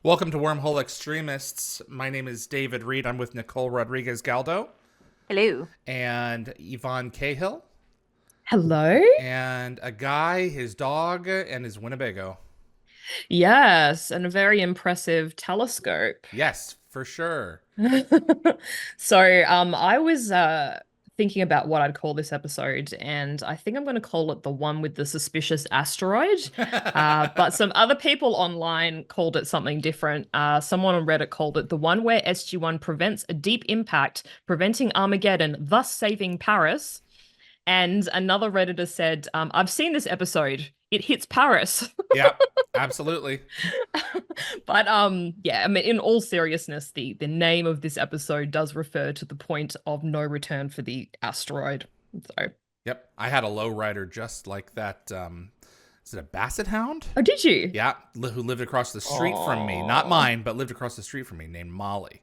Welcome to Wormhole Extremists. My name is David Reed. I'm with Nicole Rodriguez Galdo Hello. and Yvonne Cahill Hello? and a guy, his dog, and his Winnebago. Yes, and a very impressive telescope. Yes, for sure. I was thinking about what I'd call this episode, and I think I'm going to call it the one with the suspicious asteroid. But some other people online called it something different. Someone on Reddit called it the one where SG1 prevents a deep impact, preventing Armageddon, thus saving Paris. And another Redditor said, I've seen this episode. It hits Paris. Yeah, absolutely. But yeah, I mean, in all seriousness, the name of this episode does refer to the point of no return for the asteroid. So, Yep, I had a lowrider just like that. Is it a basset hound? oh, did you? Yeah, who lived across the street from me. Not Aw. mine, but lived across the street from me, named Molly.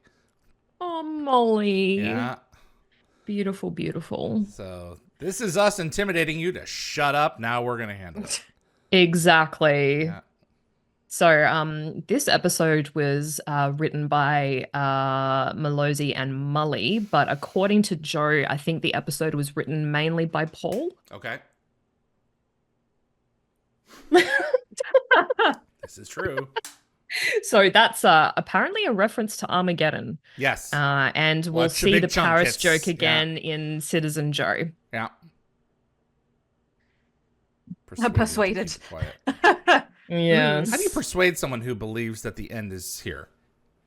Oh, Molly. Yeah, Beautiful, beautiful. so this is us intimidating you to shut up. Now we're going to handle it. Exactly. Yeah. So, this episode was written by Malozzi and Mully, but according to Joe, I think the episode was written mainly by Paul. Okay, this is true. So that's apparently a reference to Armageddon. Yes. And Well, we'll it's a see big the chunk. Paris It's- joke yeah. again in Citizen Joe. Yeah. I'm persuaded. to keep quiet. Yes. How do you persuade someone who believes that the end is here?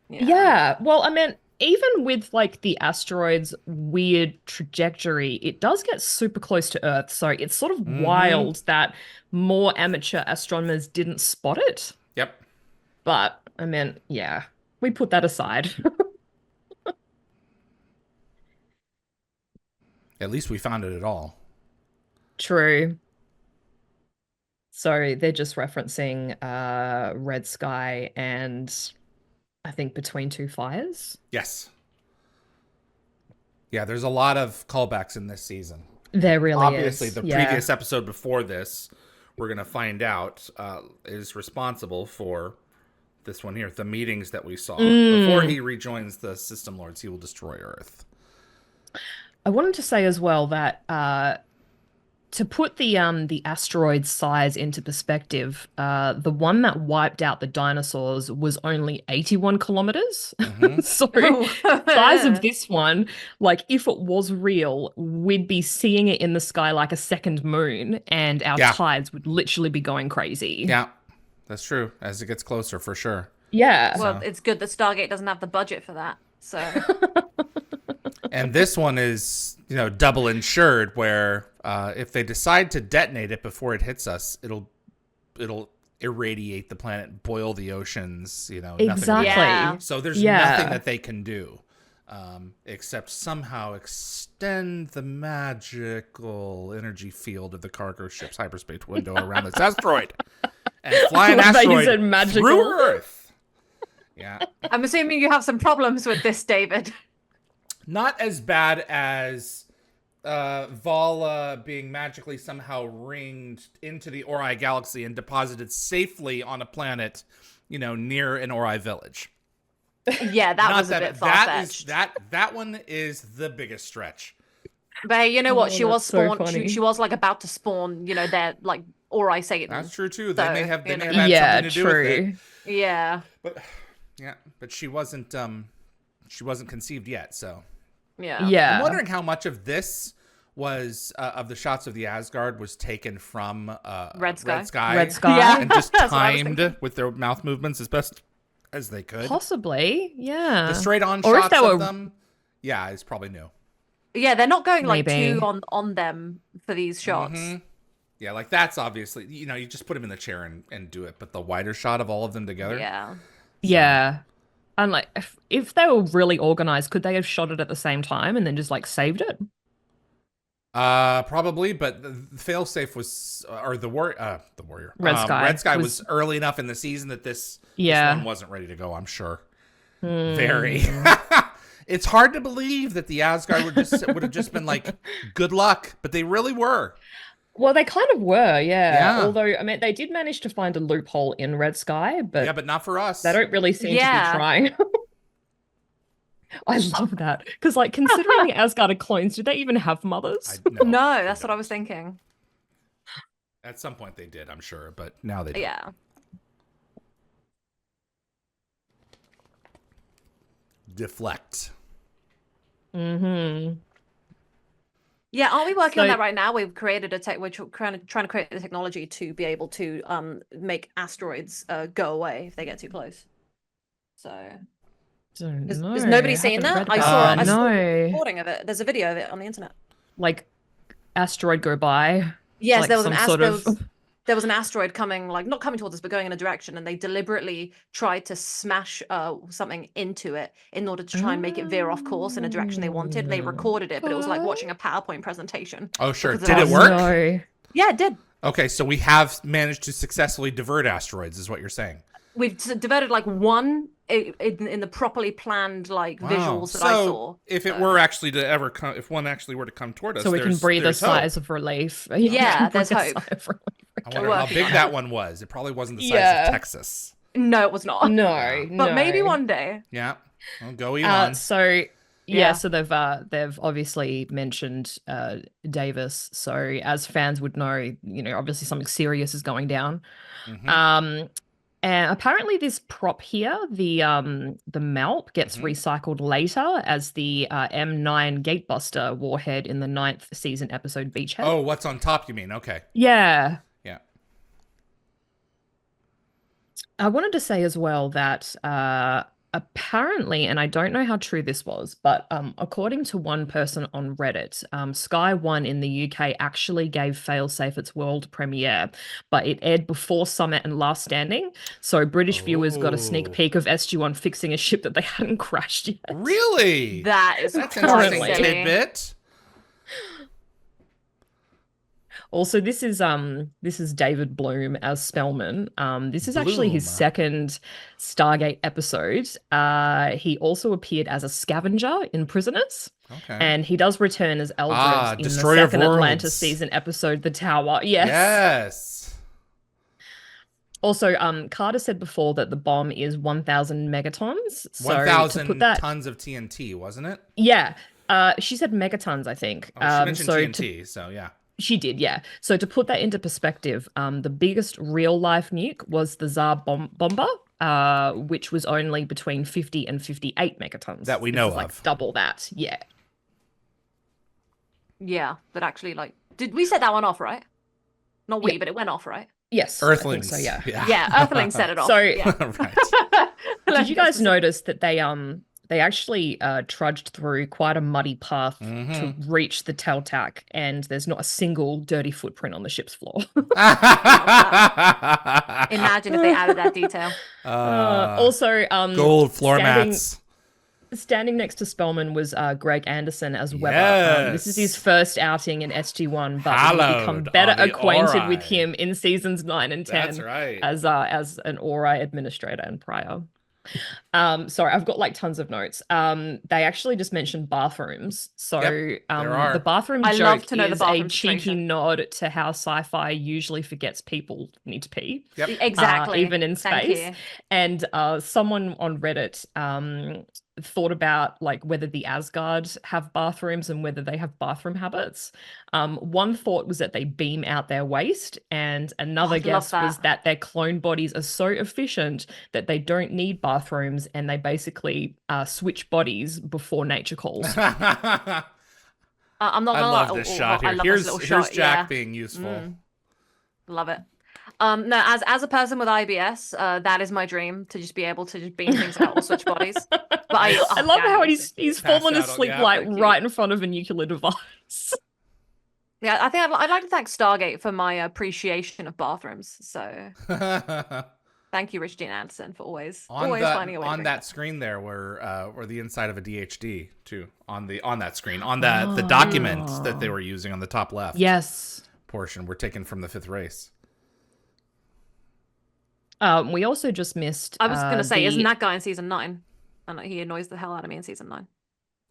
Yeah. Well, I mean, even with like the asteroid's weird trajectory, it does get super close to Earth. So it's sort of wild that more amateur astronomers didn't spot it. Yep. But I mean, yeah, we put that aside. At least we found it at all. True. So they're just referencing Red Sky and I think Between Two Fires. Yes. Yeah, there's a lot of callbacks in this season. There really Obviously, is. the Yeah. previous episode before this, we're going to find out, is responsible for this one here. The meetings that we saw. Before he rejoins the System Lords, he will destroy Earth. I wanted to say as well that to put the asteroid size into perspective, the one that wiped out the dinosaurs was only 81 kilometers. So the size of this one, like if it was real, we'd be seeing it in the sky like a second moon, and our Yeah. tides would literally be going crazy. Yeah, that's true. As it gets closer, for sure. Yeah. Well, it's good that Stargate doesn't have the budget for that. So And this one is, double insured, where if they decide to detonate it before it hits us, it'll irradiate the planet, boil the oceans. Nothing. Exactly. Yeah. So there's Yeah. nothing that they can do, except somehow extend the magical energy field of the cargo ship's hyperspace window around this asteroid and fly an Love that you asteroid said magical. through Earth. Yeah. I'm assuming you have some problems with this, David. Not as bad as Vala being magically somehow ringed into the Ori galaxy and deposited safely on a planet, near an Ori village. Yeah, that Not was a bit far-fetched. that one is the biggest stretch. But hey, you know what? Oh, She was that's so spawned. funny. She was like about to spawn. They're like Ori Satan. That's true too. They So, may have you know. had Yeah, something to do with true. it. Yeah. But she wasn't conceived yet, so Yeah. Yeah. I'm wondering how much of this was of the shots of the Asgard was taken from Red Sky. Red Sky. Yeah. and just That's what I was timed with their mouth movements as best as they could. Possibly. Yeah. The straight on Or if shots they of were- them, yeah, is probably new. Yeah, they're not going like Maybe. two on them for these shots. Mhm. Yeah, like that's obviously, you just put them in the chair and do it, but the wider shot of all of them together. Yeah. Yeah. And like if they were really organized, could they have shot it at the same time and then just like saved it? Probably, but the failsafe was, or the warrior. Red Sky Red Sky was- was early enough in the season that this Yeah. one wasn't ready to go. I'm sure. Very. It's hard to believe that the Asgard would have just been like, good luck, but they really were. Well, they kind of were, yeah. Yeah. Although, I mean, they did manage to find a loophole in Red Sky, but Yeah, but not for us. they don't really seem to be Yeah. trying. I love that. Because, like, considering the Asgard are clones, did they even have mothers? No, that's what I was thinking. At some point they did, I'm sure, but now they don't. Yeah. Deflect. Mm-hmm. Yeah, aren't we working on that right now? We've created we're trying to create the technology to be able to make asteroids go away if they get too close. So Has nobody seen that? I saw a recording of it. There's a video of it on the internet. Like asteroid go by. Yes, like there was there was an asteroid coming, like not coming towards us, but going in a direction, and they deliberately tried to smash something into it in order to try and make it veer off course in a direction they wanted. They recorded it, but it was like watching a PowerPoint presentation. Oh, sure. Did it work? No. Yeah, it did. Okay, so we have managed to successfully divert asteroids, is what you're saying. We've diverted like one in the properly planned visuals that I saw. If it were actually to ever come, if one actually were to come toward us, so we can breathe a sigh of relief. Yeah, there's hope. I wonder how big that one was. It probably wasn't the size of Texas. No, it was not. No, but maybe one day. Yeah, well, go Elon. So they've obviously mentioned Davis. So as fans would know, obviously something serious is going down. Mm-hmm. And apparently this prop here, the Malp, gets recycled later as the M9 Gatebuster warhead in the 9th season episode Beachhead. Oh, what's on top, you mean? Okay. Yeah. Yeah. I wanted to say as well that apparently, and I don't know how true this was, but according to one person on Reddit, Sky One in the UK actually gave Failsafe its world premiere, but it aired before Summit and Last Standing, so British viewers got a sneak peek of SG1 fixing a ship that they hadn't crashed yet. Really? That's an interesting tidbit. Also, this is David Bloom as Spellman. This is actually his second Stargate episode. He also appeared as a scavenger in Prisoners. Okay. And he does return as Eldred in the second Atlantis season episode, The Tower. Yes. Also, Carter said before that the bomb is 1,000 megatons. So 1,000 tons of TNT, wasn't it? Yeah. She said megatons, I think. Oh, she mentioned TNT, so yeah. She did, yeah. So to put that into perspective, the biggest real-life nuke was the Tsar Bomba, which was only between 50 and 58 megatons. That we know of. Like double that, yeah. Yeah, but actually, did we set that one off, right? Not we, but it went off, right? Yes. Earthlings. So, yeah. Yeah, Earthlings set it off. So, right. Did you guys notice that they actually trudged through quite a muddy path to reach the Teltac, and there's not a single dirty footprint on the ship's floor. Imagine if they added that detail. Also, gold floor mats. Standing next to Spellman was Greg Anderson as Weber. Yes. This is his first outing in SG1, but we become better acquainted with him in seasons 9 and 10. That's right. As an Ori administrator and prior. Sorry, I've got tons of notes. They actually just mentioned bathrooms. So the bathroom joke is a cheeky nod to how sci-fi usually forgets people need to pee. Yep. Exactly. Even in space. And someone on Reddit thought about whether the Asgard have bathrooms and whether they have bathroom habits. One thought was that they beam out their waste, and another guess was that their clone bodies are so efficient that they don't need bathrooms, and they basically switch bodies before nature calls. I'm not gonna lie. I love this shot here. Here's Jack being useful. Love it. No, as a person with IBS, that is my dream, to just be able to just beam things out or switch bodies. But I love how he's fallen asleep right in front of a nuclear device. Yeah, I think I'd like to thank Stargate for my appreciation of bathrooms. So thank you, Rich Dean Anderson, for always finding a way on that screen there were the inside of a DHD too on that screen on the document that they were using on the top left. Yes. Portion were taken from the Fifth Race. We also just missed. I was going to say, isn't that guy in season 9? And he annoys the hell out of me in season 9.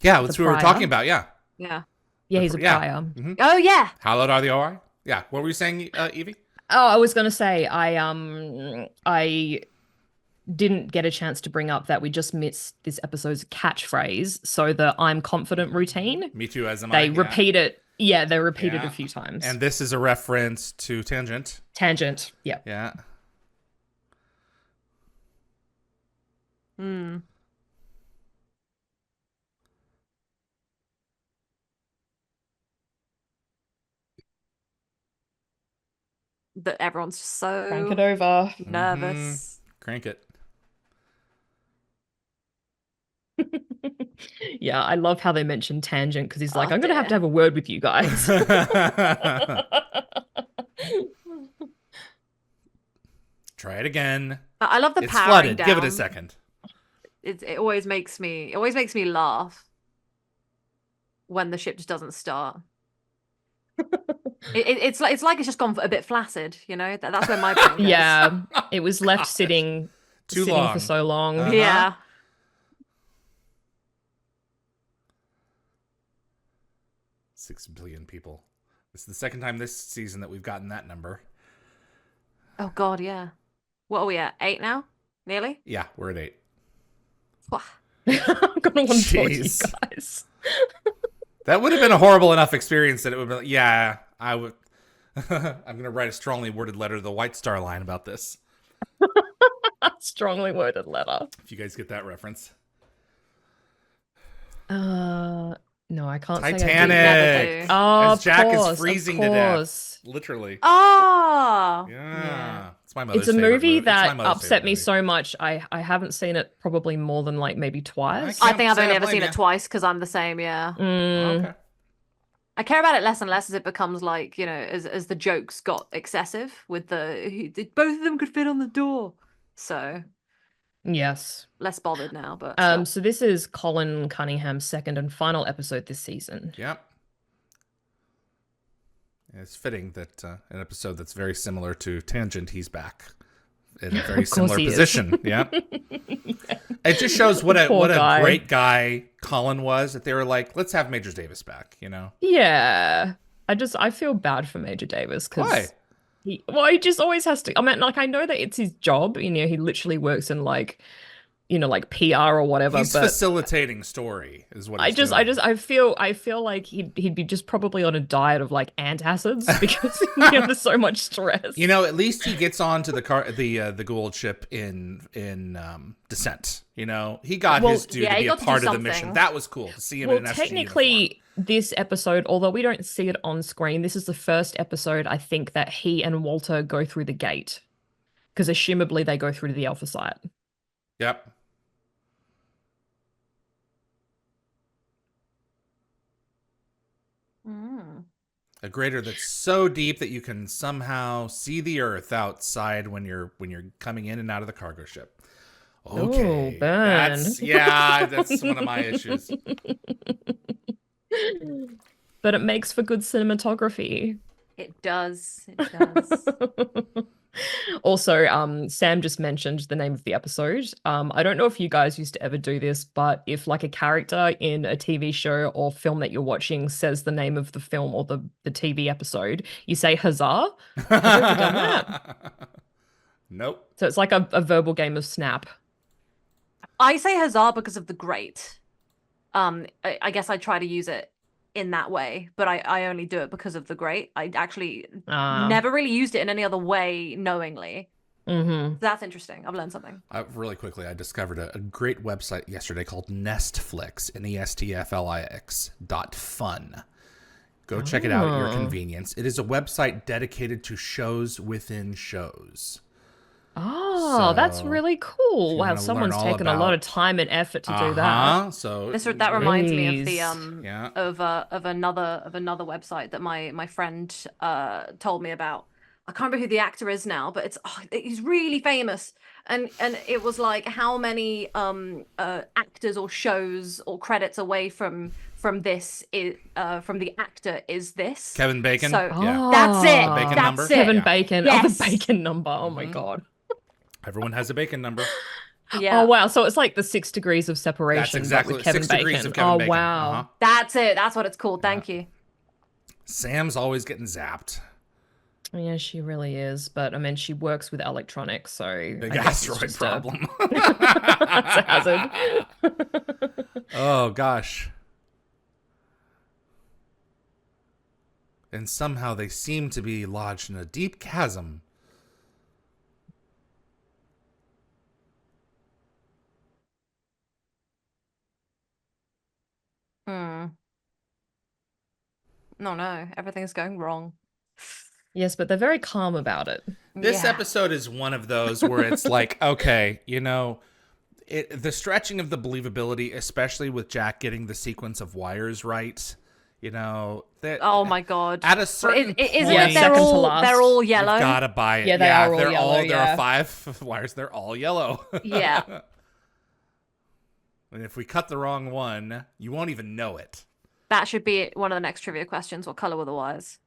Yeah, that's what we were talking about. Yeah. Yeah. Yeah, he's a prior. Mm-hmm. Oh yeah. Hallowed are the OI. Yeah. What were you saying, Evie? Oh, I was gonna say I didn't get a chance to bring up that we just missed this episode's catchphrase. So the "I'm confident" routine. Me too, as am I. They repeat it. Yeah, they repeat it Yeah. a few times. And this is a reference to Tangent. Tangent. Yeah. Yeah. Hmm. That everyone's Crank it so over. nervous. Crank it. Yeah, I love how they mention Tangent because he's like, Oh, I'm gonna have to dear. have a word with you guys. Try it again. I love the It's powering flooded. down. Give it a second. It always makes me laugh when the ship just doesn't start. It's like it's just gone a bit flaccid, you know. That's where my brain goes. Yeah, it was left sitting Too for long. so long. Uh-huh. Yeah. 6 billion people. This is the second time this season that we've gotten that number. Oh God, yeah. What are we at? 8 now? Nearly? Yeah, we're at 8. Wah. I'm gonna want to talk to you Jeez. guys. That would have been a horrible enough experience that it would be like, yeah, I would. I'm going to write a strongly worded letter to the White Star Line about this. Strongly worded letter. If you guys get that reference. No, I can't say I do. Titanic. Never do. Oh, As Jack of course, is freezing of to death. course. Literally. Oh. Yeah. It's my mother's It's a favorite movie It's my that mother's upset favorite me movie. so much. I haven't seen it probably more than like maybe twice. I think I've Say I only ever blame seen ya. it twice because I'm the same, yeah. Okay. I care about it less and less as it becomes like, you know, as the jokes got excessive with both of them could fit on the door. So Yes. less bothered now, but still. So this is Colin Cunningham's second and final episode this season. Yep. It's fitting that an episode that's very similar to Tangent, he's back in a very Of course similar he is. position. Yeah. It just shows what a Poor guy. great guy Colin was, that they were like, let's have Major Davis back, you know? Yeah. I feel bad for Major Davis Why? because he just always has to. I mean, like I know that it's his job. You know, he literally works in like, you know, like PR or whatever. He's but facilitating story is what I he's doing. I feel like he'd be just probably on a diet of like antacids because there's so much stress. You know, at least he gets on to the Gould ship in Descent. You know, he got his due yeah, to he be a got to do part of the something. mission. That was cool to see him Well, in an SG technically, uniform. this episode, although we don't see it on screen, this is the first episode I think that he and Walter go through the gate, because assumably they go through to the Alpha site. Yep. Mm. A grater that's so deep that you can somehow see the Earth outside when you're coming in and out of the cargo ship. Okay, Ooh, burn. that's one of my issues. But it makes for good cinematography. It does. It does. Also, Sam just mentioned the name of the episode. I don't know if you guys used to ever do this, but if like a character in a TV show or film that you're watching says the name of the film or the TV episode, you say huzzah. Have you ever done that? Nope. So it's like a verbal game of Snap. I say huzzah because of the great. I guess I try to use it in that way, but I only do it because of the great. I actually never really used it in any other way knowingly. Mm-hmm. That's interesting. I've learned something. Really quickly, I discovered a great website yesterday called Nestflix, NESTFLIX.fun. Go check it out at your convenience. It is a website dedicated to shows within shows. Oh, that's So, really if cool. you Wow, wanna someone's learn all taken a lot of about- time and effort to do that. So That reminds me of the Jeez. Yeah. of another website that my friend told me about. I can't remember who the actor is now, but he's really famous. And it was like how many actors or shows or credits away from this is from the actor is this. Kevin Bacon. So Yeah. that's it. The Bacon That's number? it. Kevin Yeah. Bacon. Yes. Oh, the Bacon number. Oh my Mhm. God. Everyone has a Bacon number. Yeah. Oh wow. So it's like the 6 degrees of separation. That's exactly but with Kevin 6 Bacon. degrees of Kevin Oh Bacon. wow. Uh-huh. That's it. That's what it's called. Thank you. Sam's always getting zapped. Yeah, she really is. But I mean, she works with electronics, so Big I guess it's asteroid just problem. it's a hazard. Oh gosh. And somehow they seem to be lodged in a deep chasm. Hmm. No, everything's going wrong. Yes, but they're very calm about it. This Yeah. episode is one of those where it's like, okay, the stretching of the believability, especially with Jack getting the sequence of wires right, that Oh my God. at a Well, certain point, isn't it second to they're all last. yellow? you've got to buy it. Yeah, they are all they're yellow, There are yeah. 5 wires. They're all yellow. Yeah. And if we cut the wrong one, you won't even know it. That should be one of the next trivia questions. What color were the wires?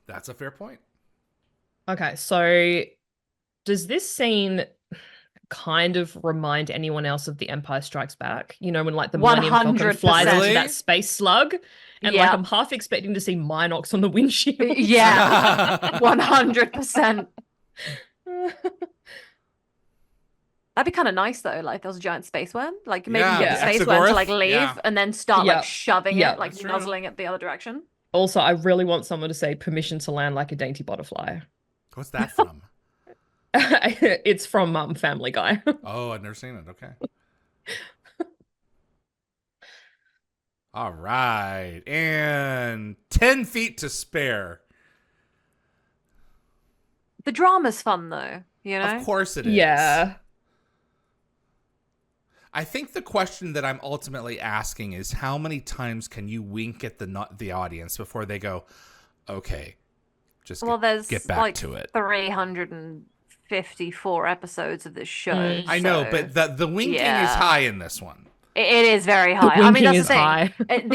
That's a fair point. Okay, so does this scene kind of remind anyone else of The Empire Strikes Back? You know, when like the Millennium Falcon flies 100%. into Really? that space slug, and like Yeah. I'm half expecting to see Minox on the windshield. Yeah. 100%. That'd be kind of nice though, like there was a giant space worm. Like maybe Yeah, you get the the space worm to Exogorth, like leave yeah. and then start Yeah. like shoving Yeah. it, like That's true. nuzzling it the other direction. Also, I really want someone to say permission to land like a dainty butterfly. What's that from? It's from Family Guy. Oh, I've never seen it. Okay. All right. And 10 feet to spare. The drama's fun though, you know? Of course it is. Yeah. I think the question that I'm ultimately asking is how many times can you wink at the audience before they go, okay, just Well, there's get back like to it. 354 episodes of this show. I know, so but the winking is yeah. high in this one. It is very high. I mean, winking that's is the thing. high.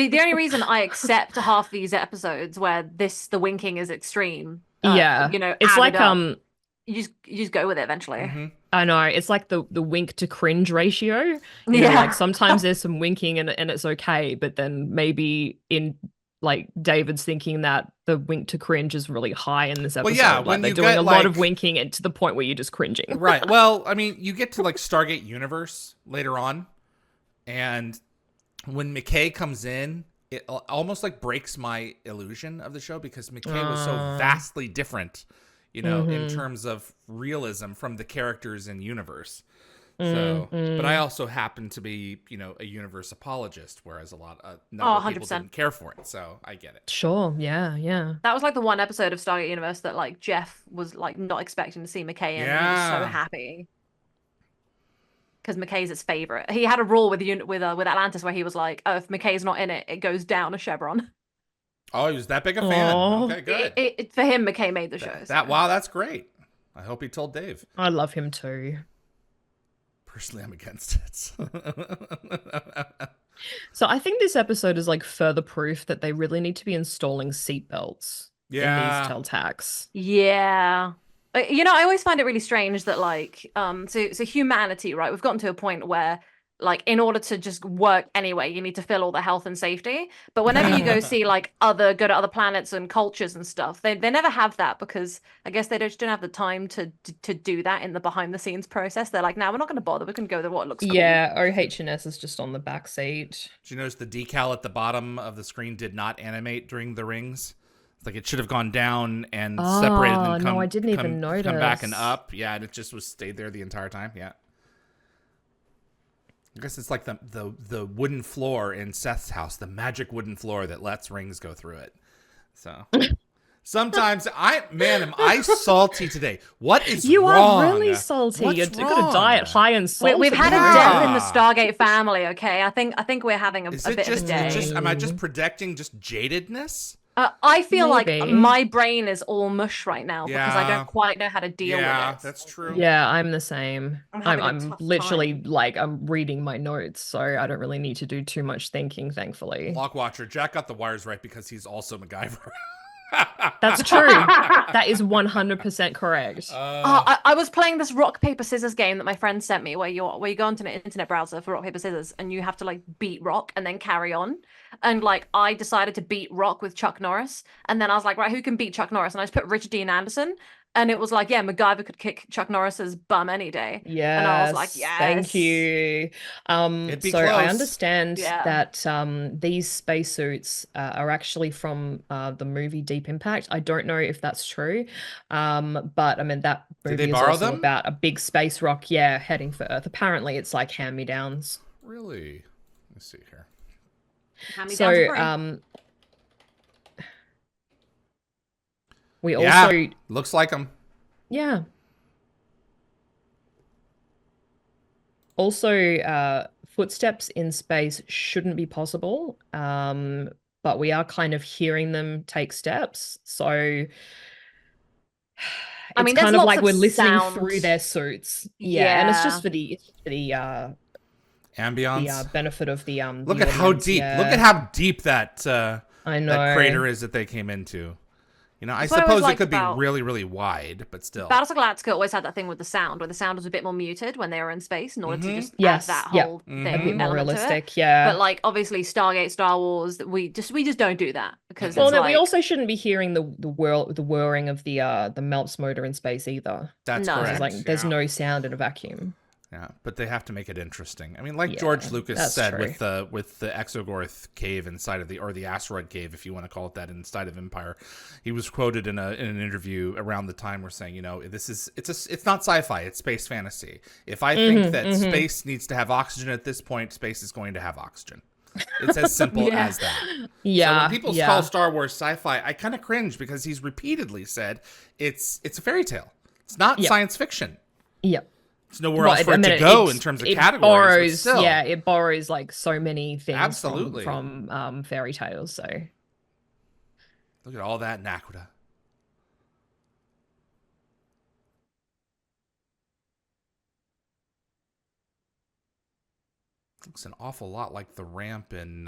The only reason I accept half these episodes where the winking is extreme, Yeah. you know, It's added like up, you just go with it eventually. Mhm. I know, it's like the wink to cringe ratio. You know, Yeah. like sometimes there's some winking and it's okay, but then maybe in like David's thinking that the wink to cringe is really high in this episode. Well, yeah, like when they're you doing get, a lot of like- winking and to the point where you're just cringing. Right. Well, I mean, you get to like Stargate Universe later on, and when McKay comes in, it almost like breaks my illusion of the show because McKay was so vastly different, in terms of realism from the characters in Universe. So, but I also happen to be, a Universe apologist, whereas a number of people 100%. didn't care for it. So I get it. Sure, yeah. That was like the one episode of Stargate Universe that like Jeff was like not expecting to see McKay in, and he was so Yeah. happy because McKay's his favorite. He had a rule with Atlantis where he was like, "Oh, if McKay's not in it, it goes down a chevron." Oh, he was that big a fan. Aw. Okay, good. For him, McKay made the show. Wow, that's great. I hope he told Dave. I love him too. Personally, I'm against it. So I think this episode is like further proof that they really need to be installing seatbelts in Yeah. these teltacs. Yeah. I always find it really strange that like so humanity, right? We've gotten to a point where like in order to just work anyway, you need to fill all the health and safety. But whenever you go see like go to other planets and cultures and stuff, they never have that because I guess they just don't have the time to do that in the behind the scenes process. They're like, "Now we're not going to bother. We're going to go with what looks cool." Yeah, OH&S is just on the back seat. Did you notice the decal at the bottom of the screen did not animate during the rings? It's like it should have gone down and separated and then no, I didn't even come back and notice. up. Yeah, and it just stayed there the entire time. Yeah. I guess it's like the wooden floor in Seth's house, the magic wooden floor that lets rings go through it. So sometimes am I salty today? What is You wrong? are really salty. What's You've got wrong? a diet high in salt. We've had a Yeah. death in the Stargate family. Okay, I think we're having a Is bit it of a day. just am I just projecting just jadedness? I feel like Maybe. my brain is all mush right now because I Yeah. don't quite know how to deal Yeah, with it. that's true. Yeah, I'm the same. I'm having a I'm tough literally time. like I'm reading my notes, so I don't really need to do too much thinking, thankfully. Lock Watcher, Jack got the wires right because he's also MacGyver. That's true. That is 100% correct. I was playing this rock paper scissors game that my friend sent me, where you go onto an internet browser for rock paper scissors, and you have to like beat rock and then carry on. And like I decided to beat rock with Chuck Norris, and then I was like, right, who can beat Chuck Norris? And I just put Richard Dean Anderson, and it was like, yeah, MacGyver could kick Chuck Norris's bum any day. Yes, and I was like, yes, thank you. It'd be So I close. understand Yeah. that these spacesuits are actually from the movie Deep Impact. I don't know if that's true, but I mean that Did movie they is borrow also them? about a big space rock, yeah, heading for Earth. Apparently, it's like hand-me-downs. Really? Let's see here. hand me So down to free. we Yeah, also, looks like them. yeah. Also, footsteps in space shouldn't be possible, but we are kind of hearing them take steps. So I it's mean, there's kind of lots like of we're listening sound. through their suits. Yeah, and it's just for the Ambience. benefit of the Look the at how audience, deep. yeah. Look at how deep that I know. that crater is that they came into. You know, I That's what I always suppose it liked could be about- really, really wide, but still. Battlestar Galactica always had that thing with the sound, where the sound was a bit more muted when they were in space, in order to just Yes, add that yep. whole Mhm. thing, A bit more element to it. realistic, yeah. But like obviously Stargate, Star Wars, we just don't do that because Well, it's no, like we also shouldn't be hearing the whirring of the Melps motor in space either. That's No. correct. It's like there's yeah. no sound in a vacuum. Yeah, but they have to make it interesting. I mean, like Yeah, George Lucas that's said true. with the Exogorth cave inside of the asteroid cave, if you want to call it that, inside of Empire, he was quoted in an interview around the time where saying, you know, it's not sci-fi, it's space fantasy. If I think that space needs to have oxygen at this point, space is going to have oxygen. It's as simple Yeah. as that. Yeah. So when people yeah. call Star Wars sci-fi, I kind of cringe because he's repeatedly said it's a fairy tale. It's not Yep. science fiction. Yep. There's nowhere else for it to go in terms of it categories. Borrows, but still. yeah, it borrows like so many things Absolutely. from fairy tales. So Look at all that in Naquita. Looks an awful lot like the ramp in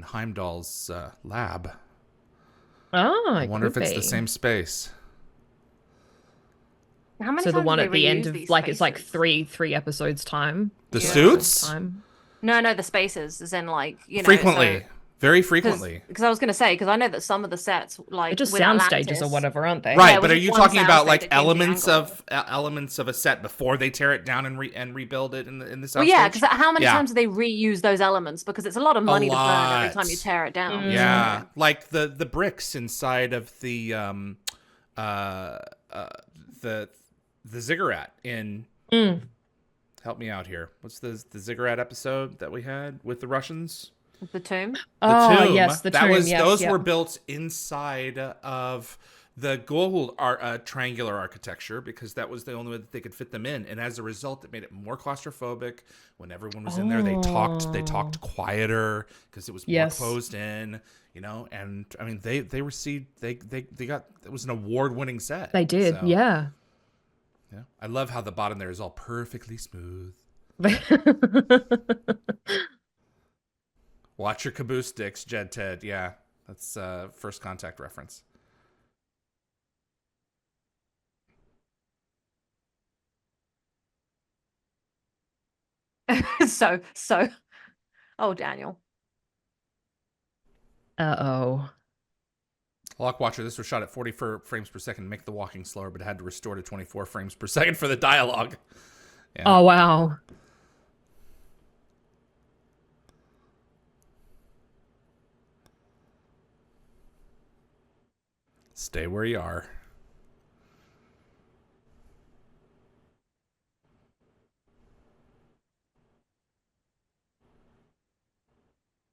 Heimdall's lab. I wonder if it's the same space. how many So the times one do at they the end reuse of these like it's like spaces? three episodes time. The Yeah. suits? Time. No, the spaces, as in like Frequently. Very frequently. Because I was gonna say, because I know that some of the sets, like They're just with sound Atlantis, stages or whatever, aren't they? Right, it but was are you one talking about soundstage like that changed the elements of a set before they tear it down and rebuild it in the soundstage? Well, yeah, because how many Yeah. times do they reuse those elements? Because it's a lot of money to burn every lot. time you tear it down. Mm. Yeah, like the bricks inside of the ziggurat in. Mm. Help me out here. What's the ziggurat episode that we had with the Russians? The tomb. Oh tomb. yes, the that tomb. was yes, those yep. were built inside of the Goa'uld triangular architecture because that was the only way that they could fit them in, and as a result, it made it more claustrophobic. When everyone was in there, they talked quieter because it was more Yes. closed in. You know, and I mean they received they got it was an award-winning set. They did, So, yeah. yeah. I love how the bottom there is all perfectly smooth. Watch your caboose sticks, Jed Ted. Yeah, that's First Contact reference. so. Oh, Daniel. Uh-oh. Lock Watcher, this was shot at 40 frames per second to make the walking slower, but had to restore to 24 frames per second for the dialogue. Yeah. Oh wow. Stay where you are.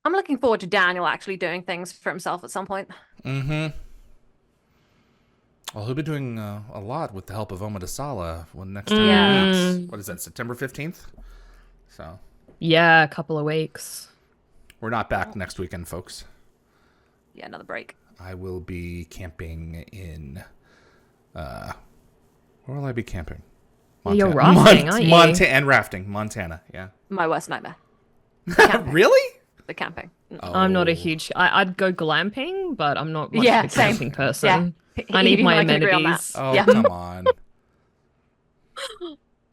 I'm looking forward to Daniel actually doing things for himself at some point. Mm-hmm. Well, he'll be doing a lot with the help of Omida Sala when next time Yeah. he meets. What is that, September 15th? So Yeah, a couple of weeks. we're not back next weekend, folks. Yeah, another break. I will be camping in... where will I be camping? You're rafting, aren't you? And rafting. Montana, yeah. My worst nightmare. Really? the camping. I'm not a Oh. huge. I'd go glamping, but I'm not much Yeah, of a same. camping person. I Evie need and my I can agree on that. amenities. Oh, Yeah. come on.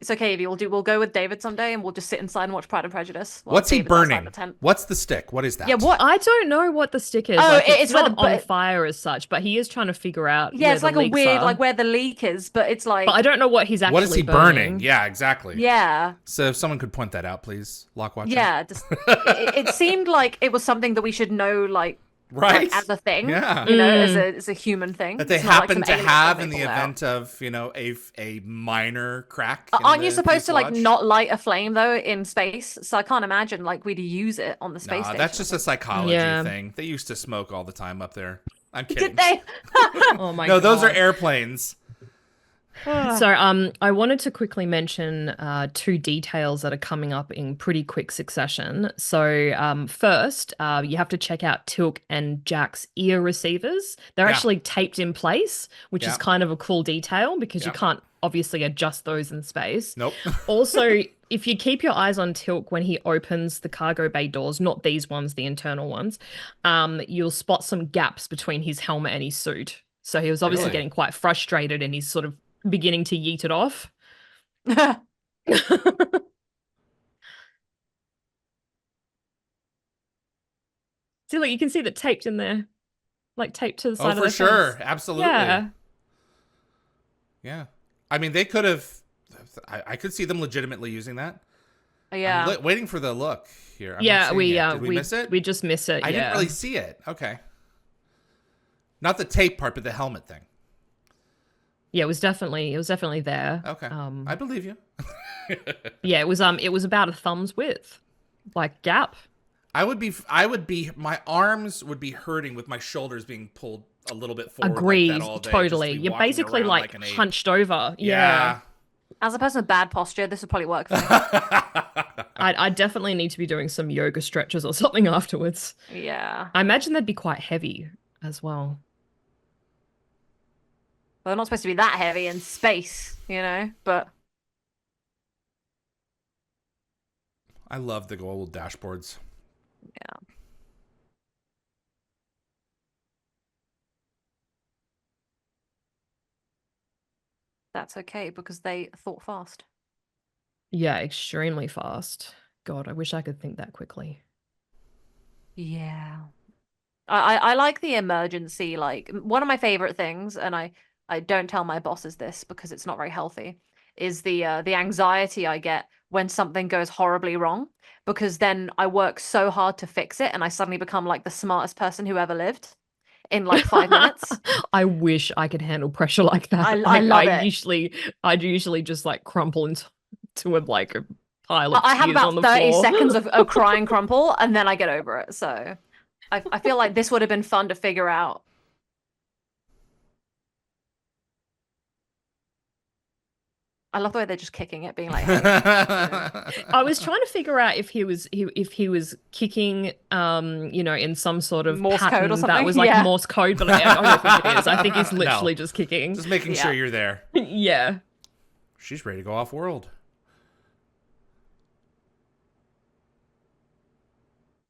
It's okay, Evie. We'll go with David someday, and we'll just sit inside and watch Pride and Prejudice. While What's he David's outside burning? the tent. What's the stick? What is that? Yeah, what? I don't know what the stick is. Oh, Like, it's where not the- on but- fire as such, but he is trying to figure out Yeah, where it's the like a leaks weird, are. like where the leak is, but it's like. But I don't know what he's actually What is he burning? Yeah, exactly. Yeah, So if someone could point that out, please, Lockwatcher. yeah. Just, it seemed like it was something that we should know, like Right. as a thing. Yeah. You know, as a human thing. That they It's not like happen some to alien have thing in they the pulled out. event of, a minor crack. in Aren't you the supposed to like fuselage. not light a flame though in space? So I can't imagine like we'd use it on the space Nah, station. that's just a psychology Yeah. thing. They used to smoke all the time up there. I'm kidding. Did they? Oh my No, god. those are airplanes. So I wanted to quickly mention two details that are coming up in pretty quick succession. So first, you have to check out Tilk and Jack's ear receivers. They're Yeah. actually taped in place, which is Yeah. kind of a cool detail because you Yeah. can't obviously adjust those in space. Nope. Also, if you keep your eyes on Tilk when he opens the cargo bay doors, not these ones, the internal ones, you'll spot some gaps between his helmet and his suit. So he was obviously Really? getting quite frustrated and he's sort of beginning to yeet it off. See, look, you can see that taped in there. Like taped to the side Oh, of for the sure. fence. Absolutely. Yeah. Yeah. I mean, they could have. I could see them legitimately using that. Yeah. I'm waiting for the look here. I'm not Yeah, seeing we it. Did we miss it? we just miss it. I yeah. didn't really see it. Okay. Not the tape part, but the helmet thing. Yeah, it was definitely there. Okay. I believe you. Yeah, it was about a thumb's width. Like gap. My arms would be hurting with my shoulders being pulled a little bit forward. Agreed. Like that all day, Totally. just to be You're walking basically around like an ape. hunched over. Yeah. As a person with bad posture, this would probably work for me. I definitely need to be doing some yoga stretches or something afterwards. Yeah. I imagine they'd be quite heavy as well. Well, they're not supposed to be that heavy in space, but I love the gold dashboards. yeah. That's okay because they thought fast. Yeah, extremely fast. God, I wish I could think that quickly. Yeah. I like the emergency, like one of my favorite things, and I don't tell my bosses this because it's not very healthy, is the anxiety I get when something goes horribly wrong, because then I work so hard to fix it and I suddenly become like the smartest person who ever lived in like 5 minutes. I wish I could handle pressure like that. I love it. I'd usually just like crumple into to like a pile of I have tears on about the 30 floor. seconds of crying crumple and then I get over it. So I feel like this would have been fun to figure out. I love the way they're just kicking it, being like, hey. I was trying to figure out if he was kicking in some sort of Morse code or pattern that something? was like Yeah. Morse code, but I don't think it is. I think he's literally No. just kicking. Just making Yeah. sure you're there. Yeah. She's ready to go off world.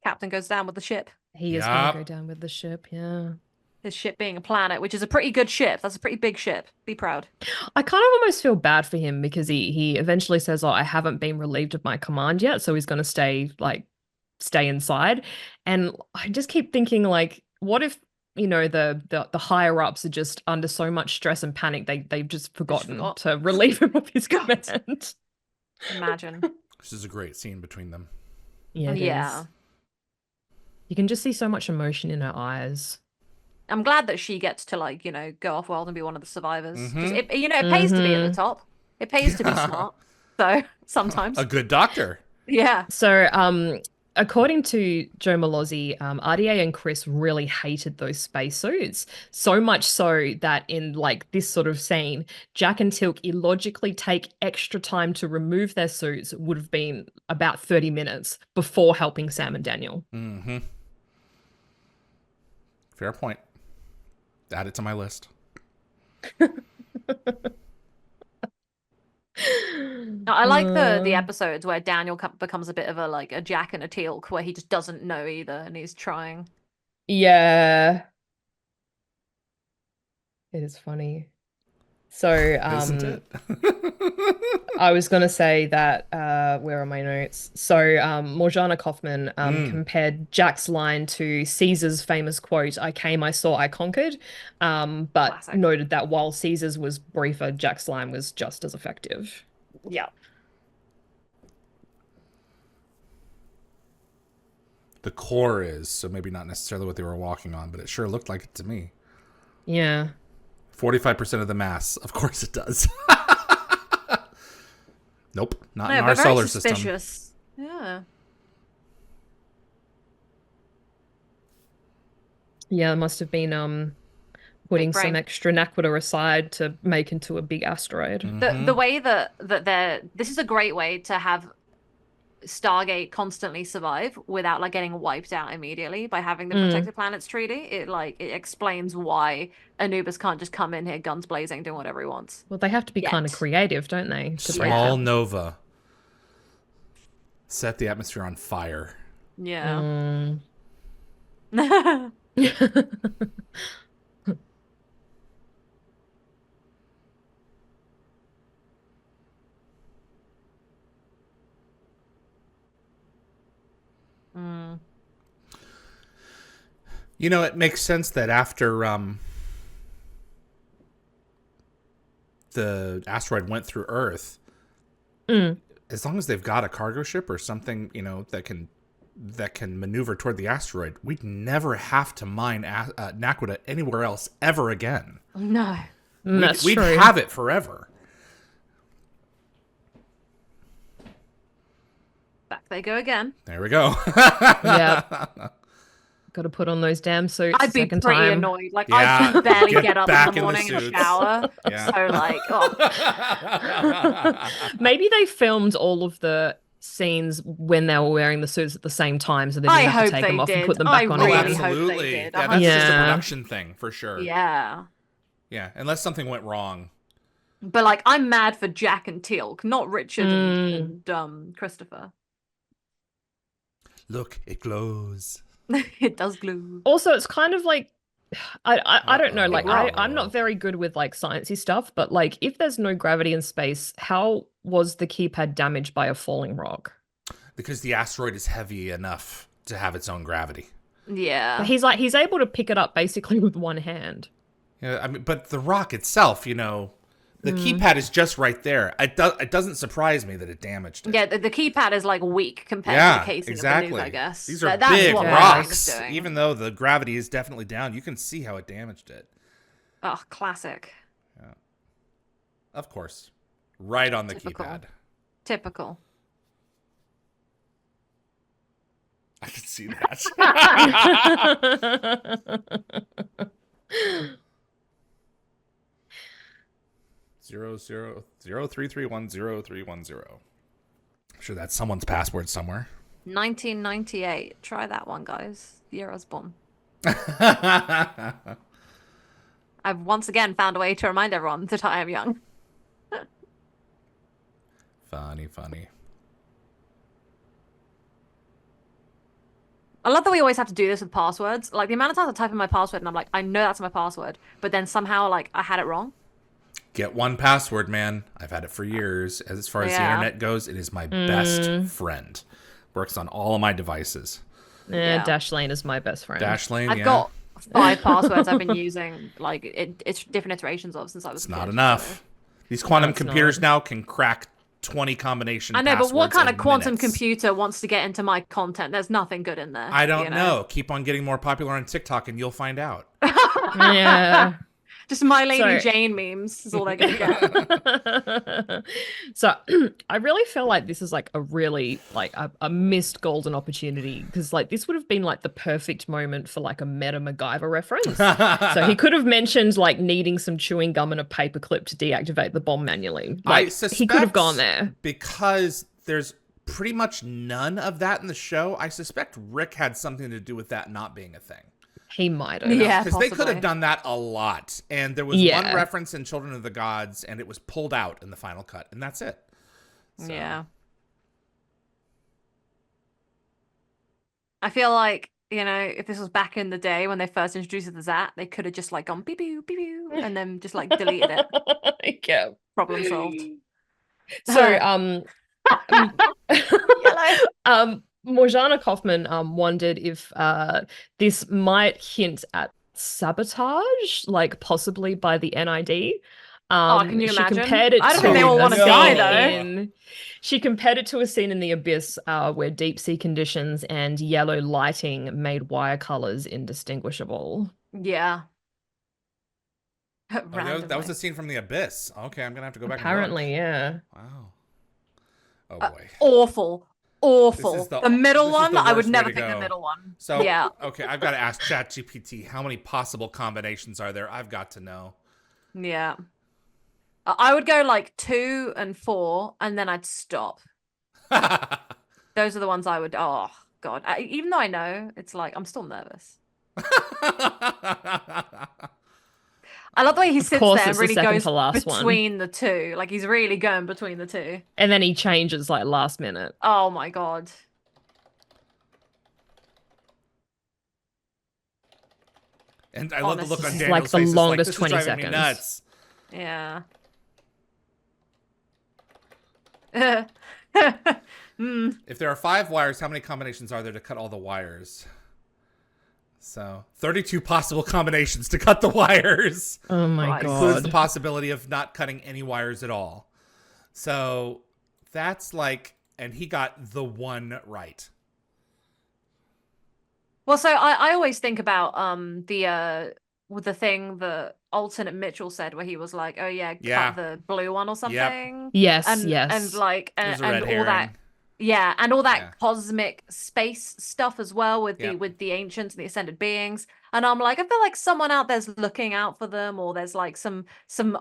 Captain goes down with the ship. He is Yup. gonna go down with the ship, yeah. His ship being a planet, which is a pretty good ship. That's a pretty big ship. Be proud. I kind of almost feel bad for him because he eventually says, "Oh, I haven't been relieved of my command yet," so he's going to stay inside. And I just keep thinking, like, what if the higher ups are just under so much stress and panic they've just forgotten forgot. to relieve him of his command. Imagine. This is a great scene between them. Yeah, it Yeah. is. You can just see so much emotion in her eyes. I'm glad that she gets to go off world and be one of the survivors. 'Cause Mhm. it pays to be at the top. It pays to be Yeah. smart. So sometimes. A good doctor. Yeah. So, according to Joe Malozzi, RDA and Chris really hated those spacesuits. So much so that in like this sort of scene, Jack and Tilk illogically take extra time to remove their suits. Would have been about 30 minutes before helping Sam and Daniel. Mm-hmm. Fair point. Add it to my list. I like the Uh, episodes where Daniel becomes a bit of a Jack and a Teal'c, where he just doesn't know either, and he's trying. yeah, it is funny. So, Isn't it? I was gonna say that where are my notes? So Morjana Kaufman compared Jack's line to Caesar's famous quote, "I came, I saw, I conquered," but Classic. noted that while Caesar's was briefer, Jack's line was just as effective. Yeah. The core is, so maybe not necessarily what they were walking on, but it sure looked like it to me. Yeah. 45% of the mass. Of course it does. Nope, not No, in our but very solar system. suspicious. Yeah. Yeah, it must have been putting some brain. extra naquadah aside to make into a big asteroid. The way that this is a great way to have Stargate constantly survive without like getting wiped out immediately by having the Protected Planets Treaty. It explains why Anubis can't just come in here guns blazing doing whatever he wants. Well, they have to be kind of Yet. creative, don't they? To break Small out. nova. Set the atmosphere on fire. Yeah. Mm. You know, it makes sense that after the asteroid went through Earth, as long as they've got a cargo ship or something, you know, that can maneuver toward the asteroid, we'd never have to mine naquadah anywhere else ever again. No. That's We'd true. have it forever. Back they go again. There we go. Yeah. Got to put on those damn suits I'd a be second pretty time. annoyed. Like Yeah, I can barely get get up back in the in the morning and suits. shower. Yeah. So like, oh. Maybe they filmed all of the scenes when they were wearing the suits at the same time, so they didn't I have to hope take they them off and did. put them I back on Oh, really again. hope they absolutely. did. Yeah, that's just a 100%. production thing for sure. Yeah. Yeah, unless something went wrong. But like, I'm mad for Jack and Teal'c, not Richard and Christopher. Look, it glows. It does glue. Also, it's kind of like I don't know, like Uh-oh. I'm not very good with like sciencey stuff, but like if there's no gravity in space, how was the keypad damaged by a falling rock? Because the asteroid is heavy enough to have its own gravity. Yeah. But he's able to pick it up basically with one hand. Yeah, I mean, but the rock itself, you know, the keypad is just right there. It doesn't surprise me that it damaged it. Yeah, the keypad is like weak compared to Yeah, the casing exactly. of the nuke, I guess. These are That's big what my brain is rocks. doing. Even though the gravity is definitely down, you can see how it damaged it. Oh, classic. Of course. Right on the Typical. keypad. Typical. I can see that. 003310310. I'm sure that's someone's password somewhere. 1998. Try that one, guys. The year I was born. I've once again found a way to remind everyone that I am young. Funny. I love that we always have to do this with passwords. Like the amount of times I type in my password and I'm like, I know that's my password, but then somehow like I had it wrong. Get one password, man. I've had it for years. As far as the Yeah. internet goes, it is my best friend. Works on all of my devices. Yeah, Yeah. Dashlane is my best friend. Dashlane, I've yeah. got 5 passwords I've been using, like it's different iterations of since I was It's a not kid, enough. so. These quantum it's computers not. now can crack 20 combination I know, but what passwords kind in of quantum minutes. computer wants to get into my content? There's nothing good in there. I don't you know. Keep on getting more popular on TikTok and you'll find out. Yeah. Just My Lady So- Jane memes is all they're gonna get. So I really feel like this is like a really like a missed golden opportunity because like this would have been like the perfect moment for like a meta MacGyver reference. So he could have mentioned like needing some chewing gum and a paperclip to deactivate the bomb manually. Like he could have gone there. Because there's pretty much none of that in the show. I suspect Rick had something to do with that not being a thing. He might have. Yeah, Because they could possibly. have done that a lot. And there was Yeah. one reference in Children of the Gods, and it was pulled out in the final cut, and that's it. So. Yeah. I feel like, if this was back in the day when they first introduced the Zat, they could have just like gone beep beep beep beep and then just like deleted it. Yeah. Problem solved. So, Yellow. Morjana Kaufman wondered if this might hint at sabotage, like possibly by the NID. Can you She imagine? compared it I don't to think they all a want to die, scene though. She compared it to a scene in The Abyss where deep sea conditions and yellow lighting made wire colors indistinguishable. Yeah. Oh, that was a scene from The Abyss. Okay, I'm gonna have to go back. Apparently, and look. yeah. Wow. Oh boy. Awful. Awful. This is the middle one, the I would worst way never to pick the go. middle one. So, yeah. okay, I've got to ask ChatGPT, how many possible combinations are there? I've got to know. Yeah. I would go like 2 and 4, and then I'd stop. Those are the ones I would. Oh God! Even though I know, it's like I'm still nervous. I love the way he sits there and really goes between the two. Like he's really going between the two. And then he changes like last minute. Oh my God. And I love the look on Daniel's like the face. longest it's 20 seconds. Me nuts. Yeah. If there are 5 wires, how many combinations are there to cut all the wires? So 32 possible combinations to cut the wires. Oh my God. Includes the possibility of not cutting any wires at all. So that's like, and he got the one right. Well, so I always think about with the thing that alternate Mitchell said where he was like, oh yeah, cut the blue one or something. Yep. Yes, and like and all that. Yeah, and all that cosmic space stuff as well with the ancients and the ascended beings. And I'm like, I feel like someone out there's looking out for them, or there's like some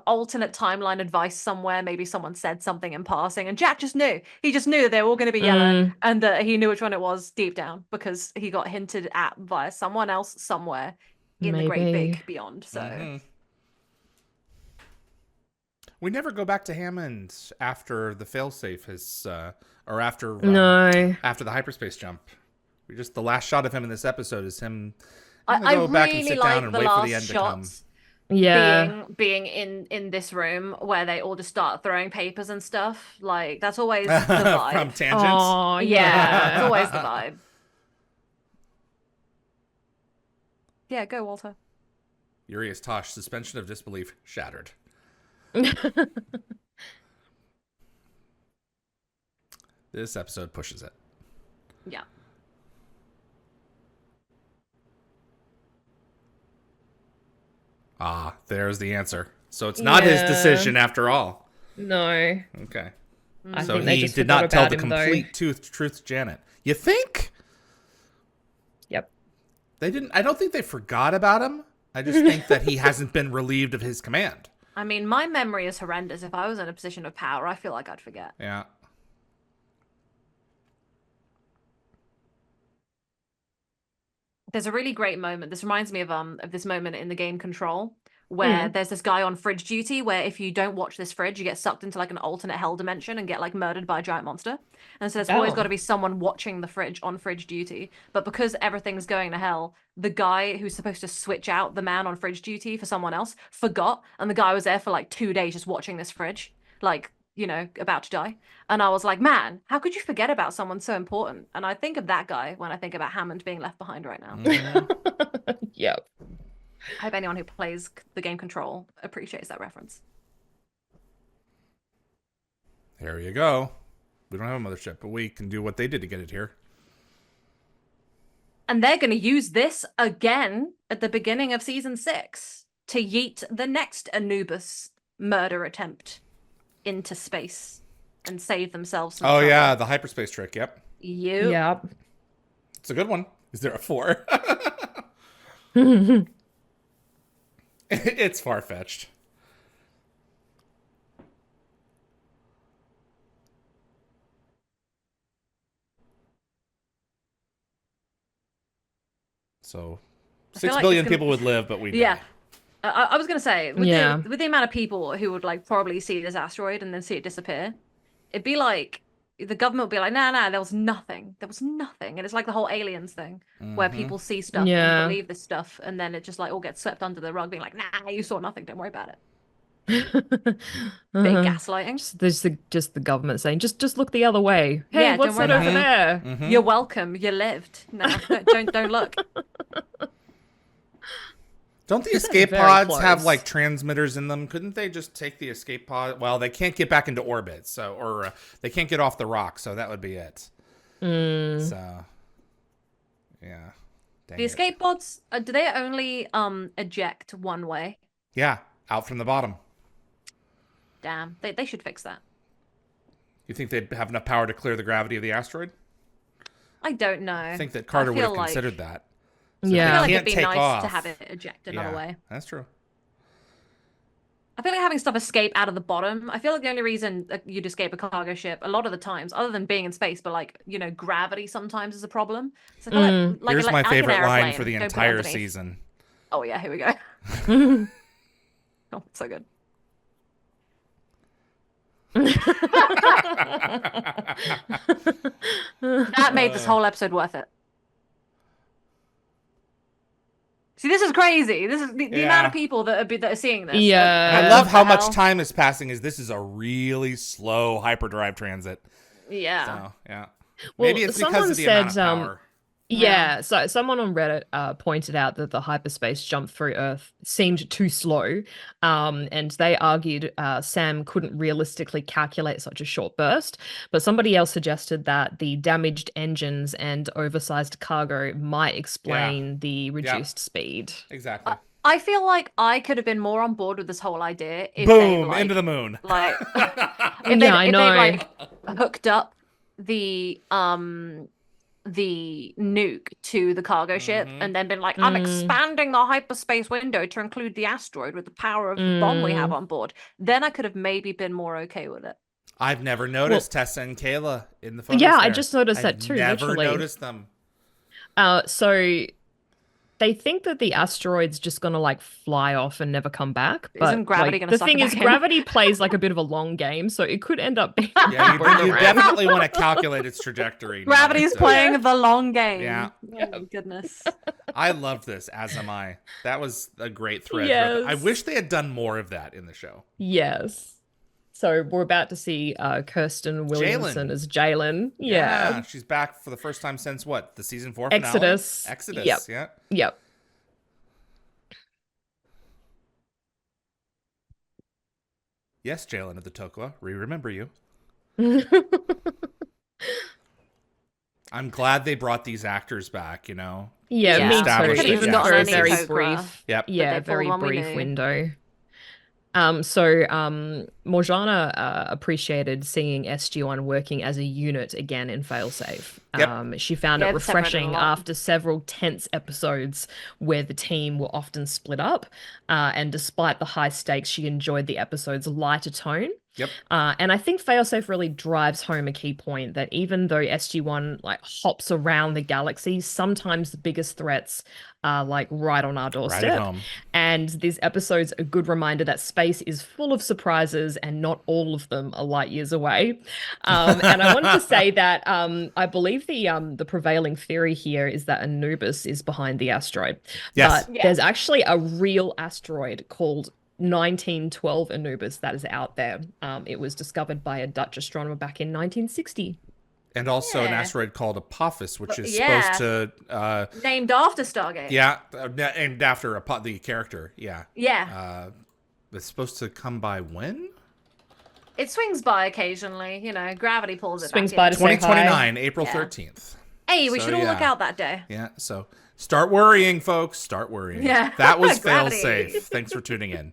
alternate timeline advice somewhere. Maybe someone said something in passing, and Jack just knew. He just knew that they were all going to be yellow, and that he knew which one it was deep down because he got hinted at via someone else somewhere in the great big beyond. So. We never go back to Hammond after the failsafe has, or after after the hyperspace jump. We just the last shot of him in this episode is him. I go back and really sit like down and the wait for the last end to shot. come. Yeah, being in this room where they all just start throwing papers and stuff. Like that's always the vibe. From tangents. Oh, yeah, it's always the vibe. Yeah, go Walter. Urias Tosh, suspension of disbelief shattered. This episode pushes it. Yeah. Ah, there's the answer. So it's not his decision after all. No. Okay. I So think they he just did forgot not tell about the him, complete truth to Janet. You think? Yep. They didn't. I don't think they forgot about him. I just think that he hasn't been relieved of his command. I mean, my memory is horrendous. If I was in a position of power, I feel like I'd forget. Yeah. There's a really great moment. This reminds me of this moment in the game Control where there's this guy on fridge duty where if you don't watch this fridge, you get sucked into like an alternate hell dimension and get like murdered by a giant monster. And so there's always got to be someone watching the fridge on fridge duty. But because everything's going to hell, the guy who's supposed to switch out the man on fridge duty for someone else forgot. And the guy was there for like 2 days just watching this fridge, like, about to die. And I was like, man, how could you forget about someone so important? And I think of that guy when I think about Hammond being left behind right now. Yep. I hope anyone who plays the game Control appreciates that reference. There you go. We don't have a mothership, but we can do what they did to get it here. And they're going to use this again at the beginning of season 6 to yeet the next Anubis murder attempt into space and save themselves some trouble. Yeah, the hyperspace trick. Yep. Yep. It's a good one. Is there a 4? It's far-fetched. So 6 billion people would live, but we'd die. I was going to say, with the amount of people who would like probably see this asteroid and then see it disappear, it'd be like the government would be like, nah, there was nothing. There was nothing. And it's like the whole aliens thing where people see stuff and believe this stuff, and then it just like all gets swept under the rug, being like, nah, you saw nothing, don't worry about it. Big gaslighting. Just the government saying, just look the other way. Hey, Yeah, what's don't that worry over about there? You're welcome. You lived. No, don't look. Don't the That's escape very pods have close. like transmitters in them? Couldn't they just take the escape pod? Well, they can't get back into orbit, so or they can't get off the rock, so that would be it. So, yeah. Dang The it. escape pods, do they only eject one way? Yeah, out from the bottom. Damn, they should fix that. You think they'd have enough power to clear the gravity of the asteroid? I don't know. I think that Carter would feel have like- considered that. I Yeah. feel like can't it'd be take nice off. to have it eject another way. That's true. I feel like having stuff escape out of the bottom. I feel like the only reason you'd escape a cargo ship a lot of the times, other than being in space, but like, you know, gravity sometimes is a problem. So I feel like Here's my like an favorite line airplane, for the don't put it entire underneath. season. Oh yeah, here we go. Oh, so good. That made this whole episode worth it. See, this is crazy. This is the amount of people that are seeing this. Yeah. I Like, love what how the much hell? time is passing as this is a really slow hyperdrive transit. Yeah. So, yeah. Well, Maybe it's because someone of the amount of said, power. Yeah, so someone on Reddit pointed out that the hyperspace jump through Earth seemed too slow, and they argued Sam couldn't realistically calculate such a short burst. But somebody else suggested that the damaged engines and oversized cargo might explain the reduced speed. Exactly. I feel like I could have been more on board with this whole idea if Boom! they like, Into the moon. like Yeah, I if know. they like hooked up the nuke to the cargo ship and then been like, I'm expanding the hyperspace window to include the asteroid with the power of the bomb we have on board. Then I could have maybe been more okay with it. I've never noticed Tessa and Kayla in the photos. Yeah, I there. just noticed I've that too, Never literally. noticed them. So they think that the asteroid's just gonna like fly off and never come back. But Isn't gravity like, gonna the suck thing it is, back in? gravity plays like a bit of a long game, so it could end up being Yeah, you boomerang. definitely want to calculate its trajectory. not Gravity's its, playing the long game. Yeah. Oh my goodness. I loved this, as am I. That was a great thread. Yes. I wish they had done more of that in the show. Yes. So we're about to see Kirsten Williamson as Jalen. Yeah. She's back for the first time since what? The season 4 finale? Exodus. Exodus, Yep. yeah. Yep. Yes, Jalen of the Tokwa. We remember you. I'm glad they brought these actors back, you know? Yeah, Yeah. me Established too. it, Even yeah. for a Any very Tok'ra. brief, Yep. yeah, they pulled very one we brief knew. window. Morjana appreciated seeing SG1 working as a unit again in Failsafe. Yep. She found Yeah, it they've separated a refreshing lot. after several tense episodes where the team were often split up. And despite the high stakes, she enjoyed the episode's lighter tone. Yep. And I think Failsafe really drives home a key point that even though SG1 like hops around the galaxy, sometimes the biggest threats are like right on our Right doorstep. at home. And this episode's a good reminder that space is full of surprises and not all of them are light years away. And I wanted to say that I believe the prevailing theory here is that Anubis is behind the asteroid. Yes. But there's actually a real asteroid called 1912 Anubis that is out there. It was discovered by a Dutch astronomer back in 1960. And also an Yeah. asteroid called Apophis, which is Yeah. supposed to... Named after Stargate. named after the character. Yeah. Yeah. It's supposed to come by when? It swings by occasionally, you know, gravity pulls it Swings back by in. to say hi. 2029, April Yeah. 13th. Hey, we So, should all look yeah. out that day. Yeah, so start worrying, folks. Start worrying. Yeah. That was fail Gravity. safe. Thanks for tuning in.